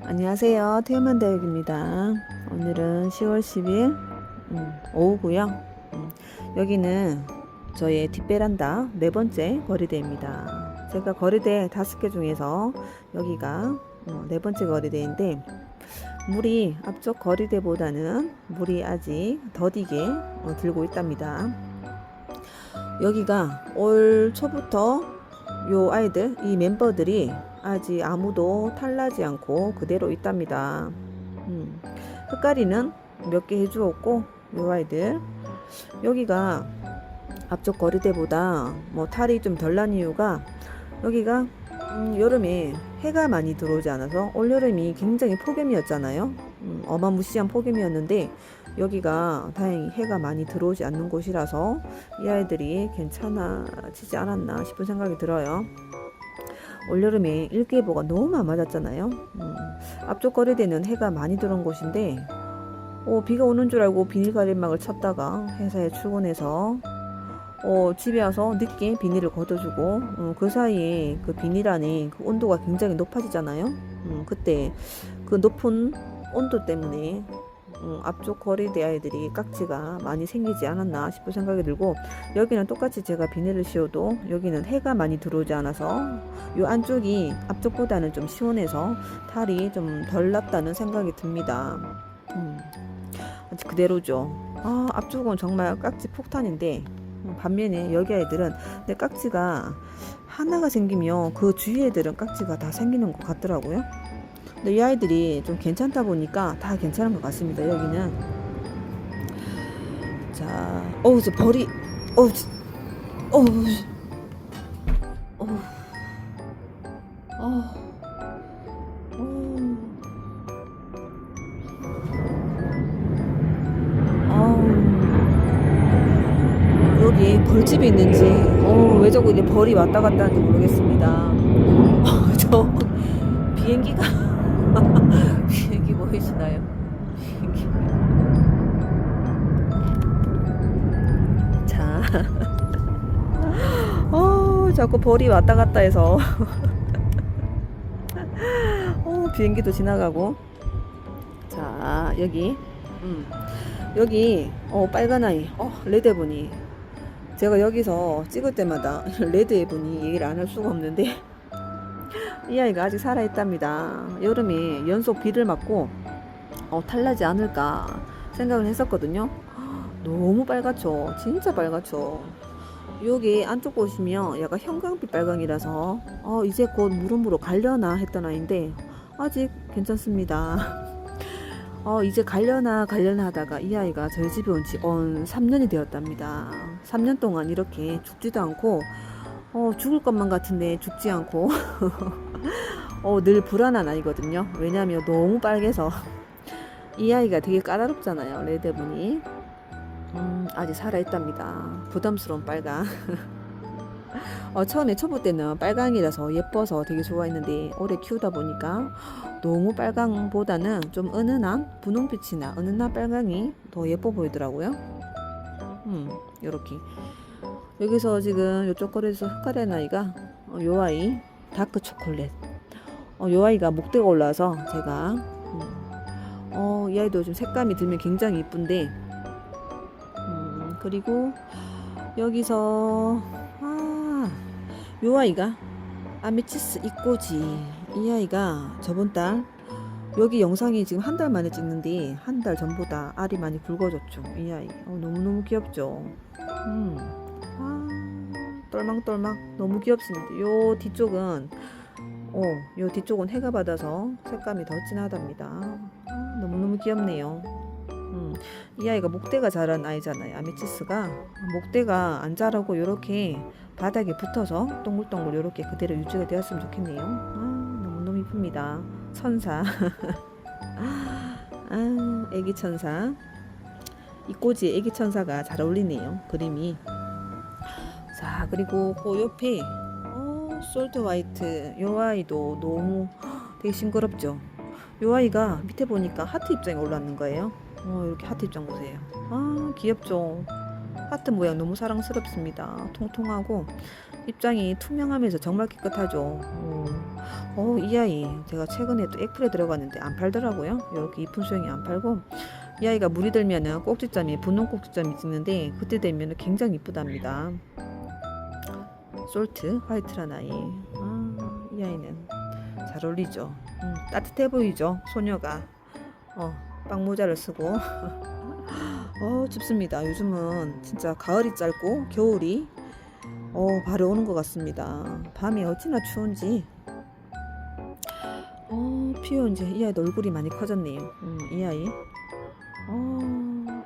안녕하세요. 태음한다육입니다. 오늘은 10월 10일 오후고요. 여기는 저의 뒷베란다 네 번째 거리대입니다. 제가 거리대 5개 중에서 여기가 네 번째 거리대인데 물이 앞쪽 거리대보다는 물이 아직 더디게 들고 있답니다. 여기가 올 초부터 요 아이들, 이 멤버들이 아직 아무도 탈나지 않고 그대로 있답니다. 흙가리는 몇 개 해주었고, 요 아이들 여기가 앞쪽 거리대보다 탈이 좀 덜 난 이유가 여기가 여름에 해가 많이 들어오지 않아서 올여름이 굉장히 폭염이었잖아요. 어마무시한 폭염이었는데 여기가 다행히 해가 많이 들어오지 않는 곳이라서 이 아이들이 괜찮아지지 않았나 싶은 생각이 들어요. 올여름에 일기예보가 너무 안 맞았잖아요. 앞쪽 거리대는 해가 많이 들어온 곳인데 비가 오는 줄 알고 비닐 가림막을 쳤다가 회사에 출근해서 집에 와서 늦게 비닐을 걷어주고 그 사이에 그 비닐 안에 그 온도가 굉장히 높아지잖아요. 그때 그 높은 온도 때문에 앞쪽 거리대 아이들이 깍지가 많이 생기지 않았나 싶은 생각이 들고, 여기는 똑같이 제가 비닐을 씌워도 여기는 해가 많이 들어오지 않아서 이 안쪽이 앞쪽보다는 좀 시원해서 탈이 좀 덜 났다는 생각이 듭니다. 아직 그대로죠. 앞쪽은 정말 깍지 폭탄인데 반면에 여기 아이들은 내 깍지가 하나가 생기면 그 주위 애들은 깍지가 다 생기는 것 같더라고요. 근데 이 아이들이 좀 괜찮다 보니까 다 괜찮은 것 같습니다. 여기는 자, 저 벌이, 어우, 어우, 어우, 여기 벌집이 있는지, 왜 자꾸 이게 벌이 왔다 갔다 하는지 모르겠습니다. 저 비행기가 비행기 보이시나요? 비행기. 자, 자꾸 벌이 왔다 갔다 해서 비행기도 지나가고. 자, 여기 빨간 아이, 레드해보니 제가 여기서 찍을 때마다 레드해보니 얘기를 안 할 수가 없는데 이 아이가 아직 살아있답니다. 여름에 연속 비를 맞고 탈나지 않을까 생각을 했었거든요. 너무 빨갛죠. 진짜 빨갛죠. 여기 안쪽 보시면 약간 형광빛 빨강이라서 이제 곧 무릎으로 갈려나 했던 아이인데 아직 괜찮습니다. 이제 갈려나 하다가 이 아이가 저희 집에 온 지 3년이 되었답니다. 3년 동안 이렇게 죽지도 않고 죽을 것만 같은데 죽지 않고 늘 불안한 아이거든요. 왜냐하면 너무 빨개서. 이 아이가 되게 까다롭잖아요. 레드분이 아직 살아있답니다. 부담스러운 빨강. 처음에 초보 때는 빨강이라서 예뻐서 되게 좋아했는데 오래 키우다 보니까 너무 빨강보다는 좀 은은한 분홍빛이나 은은한 빨강이 더 예뻐 보이더라고요. 요렇게 여기서 지금 요쪽 거리에서 흑화된 아이가 요 아이 다크 초콜릿. 요 아이가 목대가 올라와서 제가 이 아이도 좀 색감이 들면 굉장히 이쁜데 그리고 여기서 요 아이가 아메치스 이꼬지. 이 아이가 저번 달 여기 영상이 지금 한 달 만에 찍는데 한 달 전보다 알이 많이 굵어졌죠. 이 아이 너무너무 귀엽죠. 똘망똘망 너무 귀엽습니다. 요 뒤쪽은 해가 받아서 색감이 더 진하답니다. 너무너무 귀엽네요. 이 아이가 목대가 자란 아이잖아요. 아메치스가 목대가 안 자라고 이렇게 바닥에 붙어서 동글동글 이렇게 그대로 유지가 되었으면 좋겠네요. 너무너무 이쁩니다. 천사. 애기 천사. 이꼬지에 애기 천사가 잘 어울리네요. 그림이. 자, 그리고 그 옆에 솔트 화이트. 요 아이도 너무 되게 싱그럽죠. 요 아이가 밑에 보니까 하트 입장에 올라왔는 거예요. 이렇게 하트 입장 보세요. 귀엽죠. 하트 모양 너무 사랑스럽습니다. 통통하고 입장이 투명하면서 정말 깨끗하죠. 이 아이 제가 최근에 또 액플에 들어갔는데 안 팔더라고요. 이렇게 이쁜 수영이 안 팔고, 이 아이가 물이 들면은 꼭지점이 분홍 꼭지점이 찍는데 그때 되면은 굉장히 이쁘답니다. 솔트 화이트란 아이. 이 아이는 잘 어울리죠. 따뜻해 보이죠, 소녀가. 빵모자를 쓰고. 춥습니다. 요즘은 진짜 가을이 짧고 겨울이 바로 오는 것 같습니다. 밤이 어찌나 추운지. 피어 이제 이 아이도 얼굴이 많이 커졌네요. 이 아이.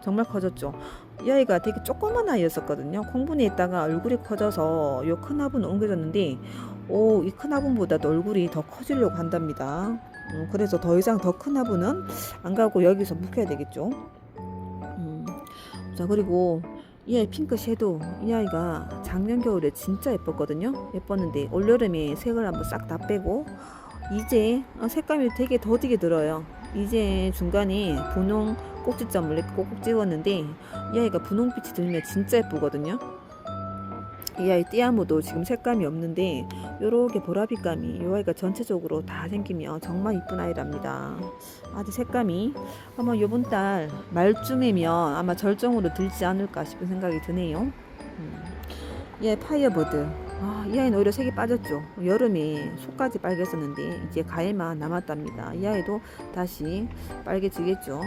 정말 커졌죠. 이 아이가 되게 조그만 아이였었거든요. 콩분에 있다가 얼굴이 커져서 요 큰 화분을 옮겨졌는데, 이 큰 화분보다도 얼굴이 더 커지려고 한답니다. 그래서 더 이상 더 큰 화분은 안 가고 여기서 묵혀야 되겠죠. 자, 그리고 이 아이 핑크 섀도우. 이 아이가 작년 겨울에 진짜 예뻤거든요. 예뻤는데 올여름에 색을 한번 싹 다 빼고 이제 색감이 되게 더디게 들어요. 이제 중간에 분홍 꼭지점을 이렇게 꼭꼭 찍었는데, 이 아이가 분홍빛이 들면 진짜 예쁘거든요. 이 아이 띠아무도 지금 색감이 없는데 요렇게 보라빛감이 이 아이가 전체적으로 다 생기면 정말 이쁜 아이랍니다. 아주 색감이 아마 요번 달 말쯤이면 아마 절정으로 들지 않을까 싶은 생각이 드네요. 이 아이 파이어버드. 이 아이는 오히려 색이 빠졌죠. 여름에 속까지 빨개졌는데 이제 가해만 남았답니다. 이 아이도 다시 빨개지겠죠.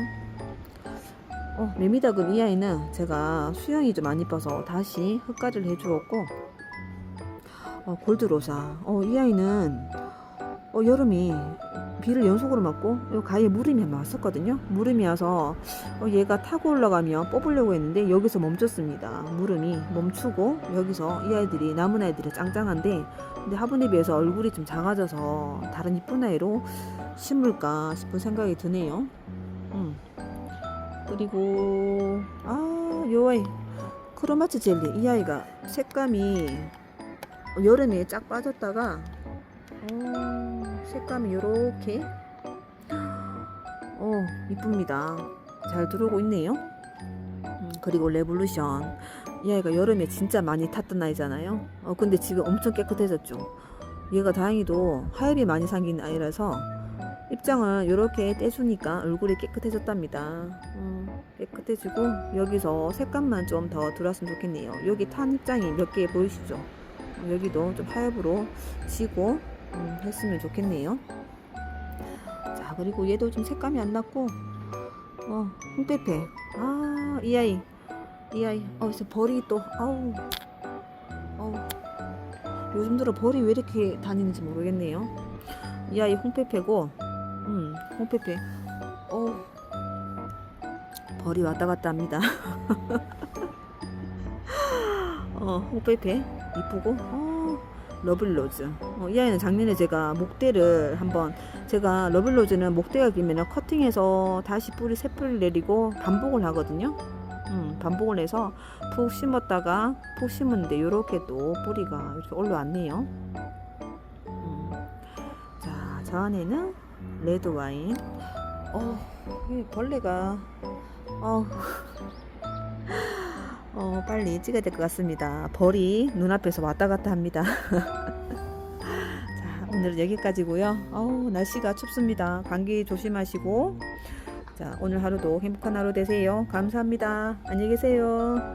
메미다금. 이 아이는 제가 수영이 좀 안 이뻐서 다시 흙갈이를 해주었고, 골드로사. 이 아이는 여름에 비를 연속으로 맞고 요 가에 무름이 한번 왔었거든요. 무름이 와서 얘가 타고 올라가면 뽑으려고 했는데 여기서 멈췄습니다. 무름이 멈추고 여기서 이 아이들이, 남은 아이들이 짱짱한데, 근데 화분에 비해서 얼굴이 좀 작아져서 다른 이쁜 아이로 심을까 싶은 생각이 드네요. 그리고 요 아이 크로마츠 젤리. 이 아이가 색감이 여름에 쫙 빠졌다가 색감이 요렇게 이쁩니다. 잘 들어오고 있네요. 그리고 레볼루션. 이 아이가 여름에 진짜 많이 탔던 아이잖아요. 근데 지금 엄청 깨끗해졌죠. 얘가 다행히도 하엽이 많이 생긴 아이라서 입장을 이렇게 떼주니까 얼굴이 깨끗해졌답니다. 깨끗해지고 여기서 색감만 좀 더 들어왔으면 좋겠네요. 여기 탄 입장이 몇 개 보이시죠? 여기도 좀 하엽으로 지고 했으면 좋겠네요. 자, 그리고 얘도 좀 색감이 안 났고, 홍빼빼. 이 아이 그래서 벌이 또 요즘 들어 벌이 왜 이렇게 다니는지 모르겠네요. 이 아이 홍빼빼고, 홍빼빼. 벌이 왔다 갔다 합니다. 홍빼빼 이쁘고, 러블로즈. 이 아이는 작년에 제가 목대를 한번, 제가 러블로즈는 목대가 길면 커팅해서 다시 뿌리 새 뿌리 내리고 반복을 하거든요. 반복을 해서 푹 심었다가 푹 심었는데 요렇게 또 뿌리가 이렇게 올라왔네요. 자, 저 안에는 레드 와인. 벌레가 빨리 찍어야 될 것 같습니다. 벌이 눈앞에서 왔다 갔다 합니다. 자, 오늘은 여기까지고요. 날씨가 춥습니다. 감기 조심하시고, 자, 오늘 하루도 행복한 하루 되세요. 감사합니다. 안녕히 계세요.